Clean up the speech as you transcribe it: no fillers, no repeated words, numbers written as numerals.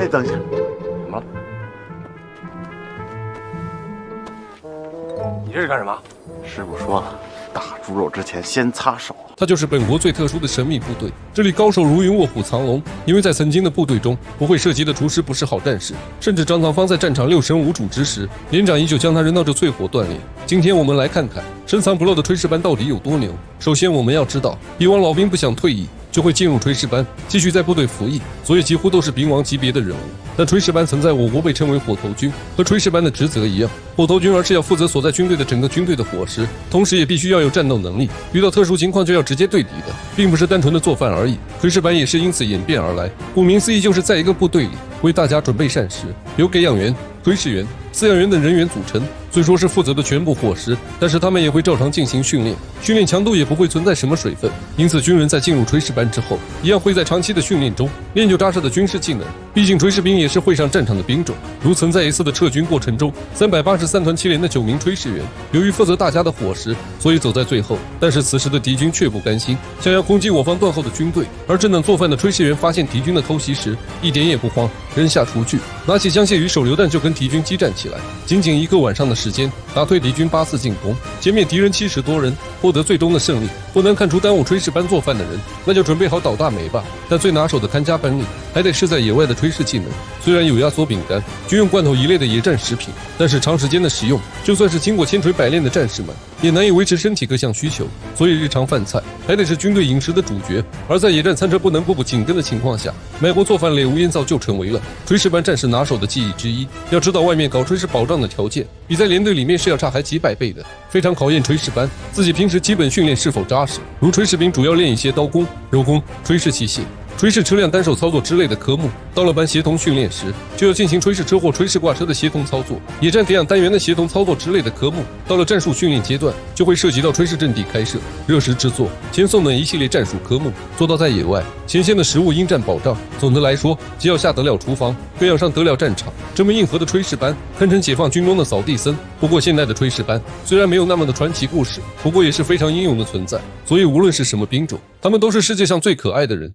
哎，等一下，怎么了？你这是干什么？师傅说了，打猪肉之前先擦手。它就是本国最特殊的神秘部队，这里高手如云，卧虎藏龙。因为在曾经的部队中，不会射击的厨师不是好战士，甚至张藏方在战场六神无主之时，连长依旧将他扔到这淬火锻炼。今天我们来看看深藏不露的炊事班到底有多牛。首先我们要知道，以往老兵不想退役，就会进入炊事班，继续在部队服役，所以几乎都是兵王级别的人物。但炊事班曾在我国被称为火头军，和炊事班的职责一样，火头军而是要负责所在军队的整个军队的伙食，同时也必须要有战斗能力，遇到特殊情况就要直接对敌的，并不是单纯的做饭而已。炊事班也是因此演变而来，顾名思义就是在一个部队里为大家准备膳食，由给养员、炊事员、饲养员等人员组成。虽说是负责的全部伙食，但是他们也会照常进行训练，训练强度也不会存在什么水分。因此军人在进入炊事班之后，一样会在长期的训练中练就扎实的军事技能。毕竟炊事兵也是会上战场的兵种。如曾在一次的撤军过程中，383团7连的9名炊事员，由于负责大家的伙食，所以走在最后。但是此时的敌军却不甘心，想要攻击我方断后的军队。而正当做饭的炊事员发现敌军的偷袭时，一点也不慌，扔下厨具，拿起枪械与手榴弹就跟敌军激战起来。仅仅1个晚上的时间，打退敌军8次进攻，歼灭敌人70多人，获得最终的胜利。不能看出耽误炊事班做饭的人，那就准备好倒大霉吧。但最拿手的看家本领，还得是在野外的炊事技能。虽然有压缩饼干、军用罐头一类的野战食品，但是长时间的使用，就算是经过千锤百炼的战士们，也难以维持身体各项需求。所以日常饭菜还得是军队饮食的主角。而在野战餐车不能步步紧跟的情况下，卖锅做饭垒无烟灶就成为了炊事班战士拿手的技艺之一。要知道外面搞炊事保障的条件，比在连队里面是要差还几百倍的，非常考验炊事班自己平时基本训练是否扎实。如炊事兵主要练一些刀工、肉工、炊事器械、炊事车辆单手操作之类的科目，到了班协同训练时，就要进行炊事车或炊事挂车的协同操作，野战给养单元的协同操作之类的科目。到了战术训练阶段，就会涉及到炊事阵地开设、热食制作、前送等一系列战术科目，做到在野外前线的食物应战保障。总的来说，既要下得了厨房，更要上得了战场。这么硬核的炊事班，堪称解放军中的扫地僧。不过现代的炊事班虽然没有那么的传奇故事，不过也是非常英勇的存在。所以无论是什么兵种，他们都是世界上最可爱的人。